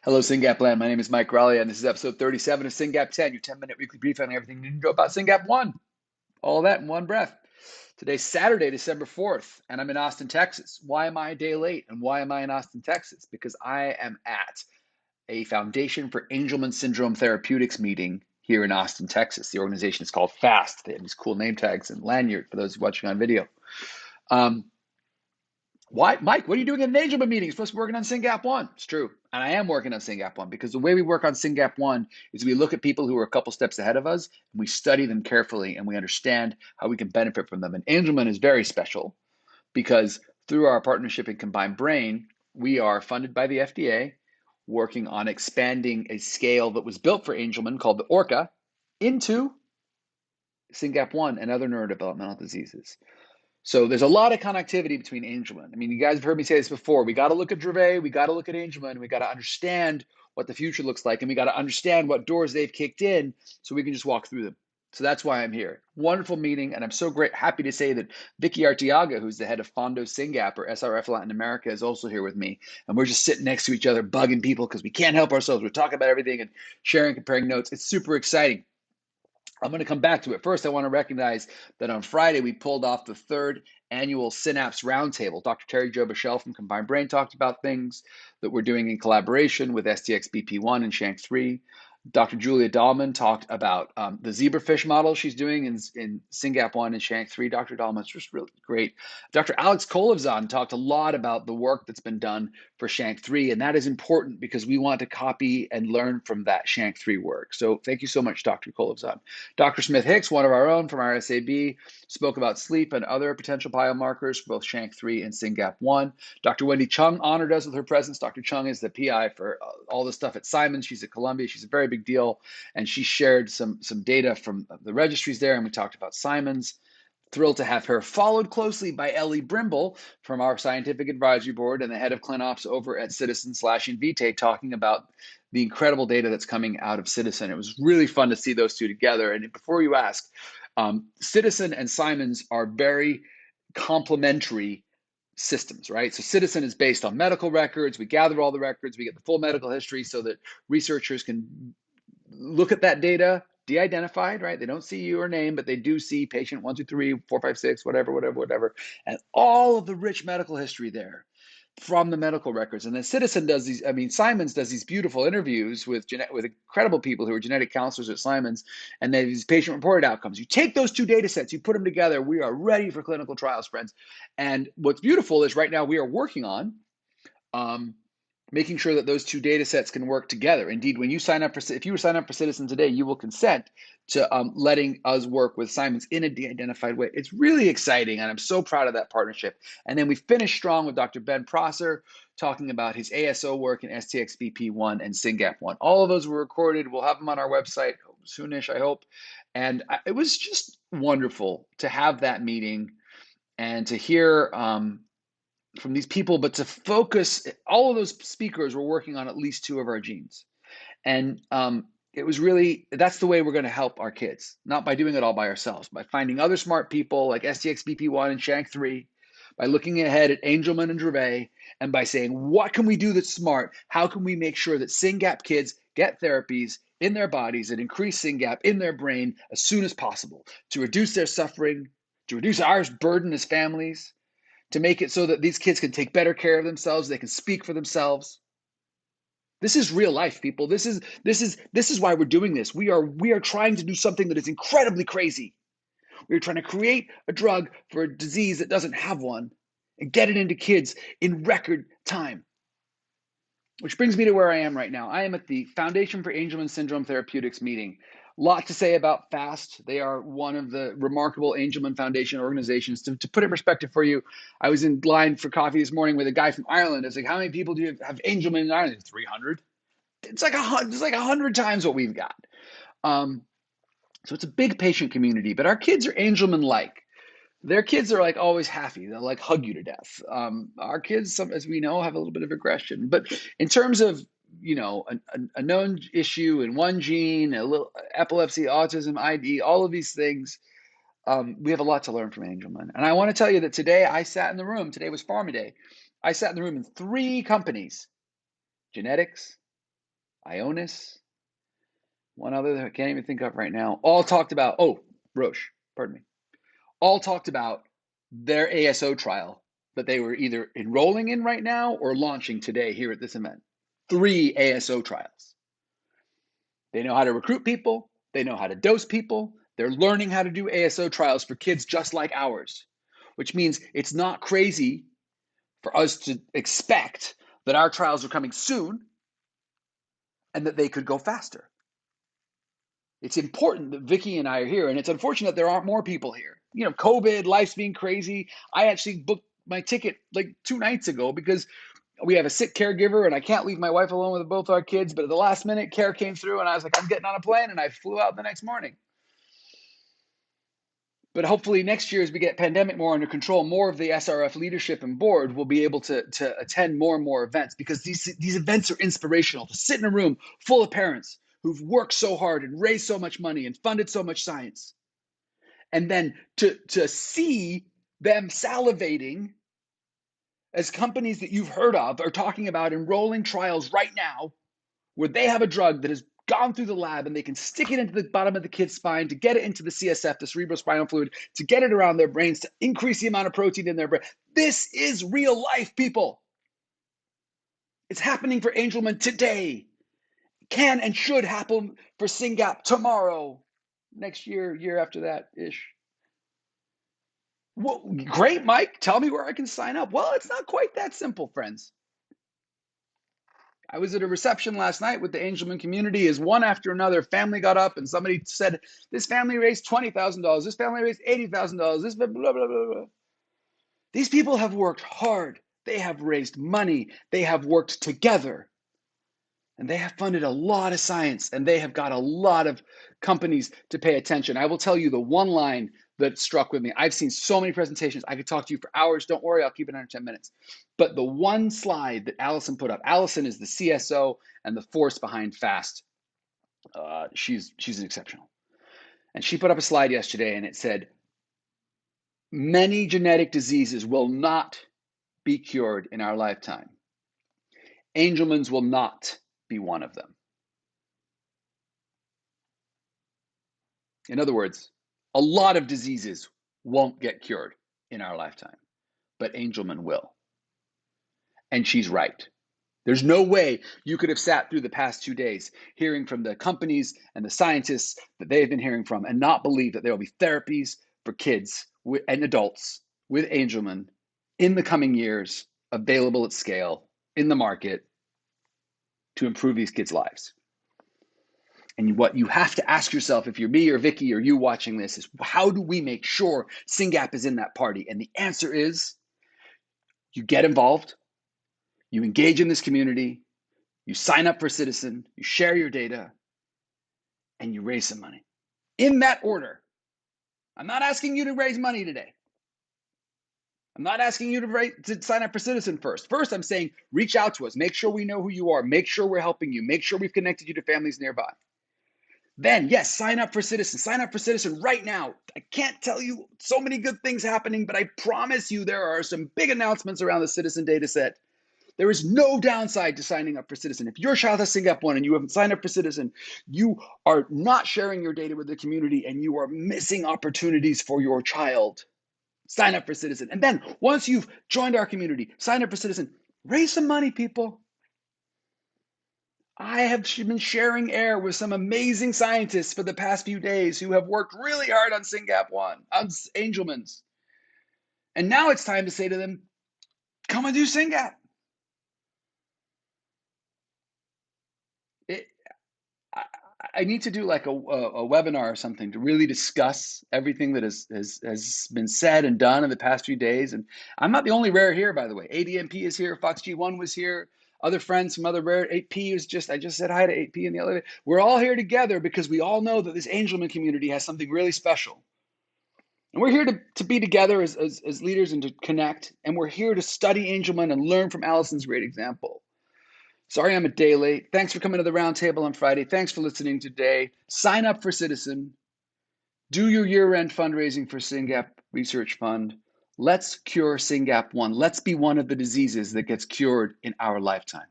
Hello, SYNGAP land. My name is Mike Raleigh, and this is episode 37 of SYNGAP 10, your 10-minute weekly brief on everything you need to know about SYNGAP1. All that in one breath. Today's Saturday, December 4th, and I'm in Austin, Texas. Why am I a day late, and why am I in Austin, Texas? Because I am at a Foundation for Angelman Syndrome Therapeutics meeting here in Austin, Texas. The organization is called FAST. They have these cool name tags and lanyard for those watching on video. Why, Mike, what are you doing at an Angelman meeting? You're supposed to be working on SynGAP1. It's true. And I am working on SynGAP1 because the way we work on SynGAP1 is we look at people who are a couple steps ahead of us and we study them carefully and we understand how we can benefit from them. And Angelman is very special because through our partnership in Combined Brain, we are funded by the FDA, working on expanding a scale that was built for Angelman called the ORCA into SynGAP1 and other neurodevelopmental diseases. So there's a lot of connectivity between Angelman. I mean, you guys have heard me say this before. We got to look at Dravet, we got to look at Angelman, we got to understand what the future looks like, and we got to understand what doors they've kicked in so we can just walk through them. So that's why I'm here. Wonderful meeting, and I'm so happy to say that Vicky Arteaga, who's the head of Fondo SynGAP or SRF Latin America, is also here with me. And we're just sitting next to each other, bugging people because we can't help ourselves. We're talking about everything and sharing, comparing notes. It's super exciting. I'm going to come back to it. First, I want to recognize that on Friday, we pulled off the third annual Synapse Roundtable. Dr. Terry Jo Bichelle from Combined Brain talked about things that we're doing in collaboration with STXBP1 and SHANK3. Dr. Julia Dahlman talked about the zebrafish model she's doing in SynGAP1 and SHANK3. Dr. Dahlman's just really great. Dr. Alex Kolovzan talked a lot about the work that's been done for SHANK3, and that is important because we want to copy and learn from that SHANK3 work. So thank you so much, Dr. Kolovzan. Dr. Smith Hicks, one of our own from our SAB, spoke about sleep and other potential biomarkers for both SHANK3 and SynGAP1. Dr. Wendy Chung honored us with her presence. Dr. Chung is the PI for all the stuff at Simon. She's at Columbia. She's a very big deal. And she shared some data from the registries there, and we talked about Simon's. Thrilled to have her, followed closely by Ellie Brimble from our scientific advisory board and the head of ClinOps over at Citizen/Invitae, talking about the incredible data that's coming out of Citizen. It was really fun to see those two together. And before you ask, Citizen and Simon's are very complementary systems, right? So Citizen is based on medical records. We gather all the records. We get the full medical history so that researchers can look at that data, de-identified, right? They don't see your name, but they do see patient 1, 2, 3, 4, 5, 6, whatever, and all of the rich medical history there from the medical records. And then Simon's does these beautiful interviews with incredible people who are genetic counselors at Simon's, and they have these patient-reported outcomes. You take those two data sets, you put them together, we are ready for clinical trials, friends. And what's beautiful is right now we are working on making sure that those two data sets can work together. Indeed, when you sign up if you sign up for Citizen today, you will consent to letting us work with Simon's in a de-identified way. It's really exciting, and I'm so proud of that partnership. And then we finished strong with Dr. Ben Prosser talking about his ASO work in STXBP1 and SynGAP1. All of those were recorded. We'll have them on our website soonish, I hope. And it was just wonderful to have that meeting and to hear from these people, but to focus, all of those speakers were working on at least two of our genes. And it was really, that's the way we're going to help our kids, not by doing it all by ourselves, by finding other smart people like STXBP1 and SHANK3, by looking ahead at Angelman and Dravet, and by saying, what can we do that's smart? How can we make sure that SynGAP kids get therapies in their bodies that increase SynGAP in their brain as soon as possible to reduce their suffering, to reduce our burden as families, to make it so that these kids can take better care of themselves, they can speak for themselves. This is real life, people. This is why we're doing this. We are trying to do something that is incredibly crazy. We're trying to create a drug for a disease that doesn't have one and get it into kids in record time. Which brings me to where I am right now. I am at the Foundation for Angelman Syndrome Therapeutics meeting. Lot to say about FAST. They are one of the remarkable Angelman Foundation organizations. To put it in perspective for you, I was in line for coffee this morning with a guy from Ireland. I was like, how many people do you have Angelman in Ireland? 300. It's like 100 times what we've got. So it's a big patient community, but our kids are Angelman-like. Their kids are like always happy. They'll like hug you to death. Our kids, as we know, have a little bit of aggression. But in terms of a known issue in one gene, a little epilepsy, autism, ID, all of these things, we have a lot to learn from Angelman. And I want to tell you that today I sat in the room. Today was Pharma Day. I sat in the room in 3 companies: genetics, Ionis, one other that I can't even think of right now, all talked about, Roche, pardon me, all talked about their ASO trial that they were either enrolling in right now or launching today here at this event. 3 ASO trials. They know how to recruit people. They know how to dose people. They're learning how to do ASO trials for kids just like ours, which means it's not crazy for us to expect that our trials are coming soon and that they could go faster. It's important that Vicky and I are here, and it's unfortunate there aren't more people here. You know, COVID, life's being crazy. I actually booked my ticket like 2 nights ago because we have a sick caregiver and I can't leave my wife alone with both our kids. But at the last minute, care came through and I was like, I'm getting on a plane, and I flew out the next morning. But hopefully next year, as we get pandemic more under control, more of the SRF leadership and board will be able to attend more and more events, because these events are inspirational. To sit in a room full of parents who've worked so hard and raised so much money and funded so much science, and then to see them salivating as companies that you've heard of are talking about enrolling trials right now where they have a drug that has gone through the lab and they can stick it into the bottom of the kid's spine to get it into the CSF, the cerebrospinal fluid, to get it around their brains, to increase the amount of protein in their brain. This is real life, people. It's happening for Angelman today. Can and should happen for SynGAP tomorrow, next year, year after that-ish. Well, great, Mike. Tell me where I can sign up. Well, it's not quite that simple, friends. I was at a reception last night with the Angelman community as one after another family got up and somebody said, this family raised $20,000, this family raised $80,000, this blah, blah, blah, blah, blah. These people have worked hard. They have raised money. They have worked together. And they have funded a lot of science, and they have got a lot of companies to pay attention. I will tell you the one line that struck with me. I've seen so many presentations. I could talk to you for hours. Don't worry, I'll keep it under 10 minutes. But the one slide that Allison put up, Allison is the CSO and the force behind FAST. She's exceptional. And she put up a slide yesterday, and it said, many genetic diseases will not be cured in our lifetime. Angelman's will not be one of them. In other words, a lot of diseases won't get cured in our lifetime, but Angelman will. And she's right. There's no way you could have sat through the past 2 days hearing from the companies and the scientists that they have been hearing from and not believe that there will be therapies for kids and adults with Angelman in the coming years, available at scale in the market to improve these kids' lives. And what you have to ask yourself, if you're me or Vicky or you watching this, is how do we make sure SynGAP is in that party? And the answer is you get involved, you engage in this community, you sign up for Citizen, you share your data, and you raise some money. In that order. I'm not asking you to raise money today. I'm not asking you to sign up for Citizen first. First, I'm saying reach out to us. Make sure we know who you are. Make sure we're helping you. Make sure we've connected you to families nearby. Then, yes, sign up for Citizen. Sign up for Citizen right now. I can't tell you so many good things happening, but I promise you there are some big announcements around the Citizen data set. There is no downside to signing up for Citizen. If your child has SynGAP1 and you haven't signed up for Citizen, you are not sharing your data with the community and you are missing opportunities for your child. Sign up for Citizen. And then once you've joined our community, sign up for Citizen, raise some money, people. I have been sharing air with some amazing scientists for the past few days who have worked really hard on SynGAP1, on Angelman's. And now it's time to say to them, come and do SynGAP. I need to do like a webinar or something to really discuss everything that has been said and done in the past few days. And I'm not the only rare here, by the way. ADMP is here. Fox G1 was here. Other friends from other rare. 8P is I just said hi to 8P in the elevator. We're all here together because we all know that this Angelman community has something really special. And we're here to be together as leaders and to connect. And we're here to study Angelman and learn from Allison's great example. Sorry I'm a day late. Thanks for coming to the Roundtable on Friday. Thanks for listening today. Sign up for Citizen. Do your year-end fundraising for SynGAP Research Fund. Let's cure SynGAP1. Let's be one of the diseases that gets cured in our lifetime.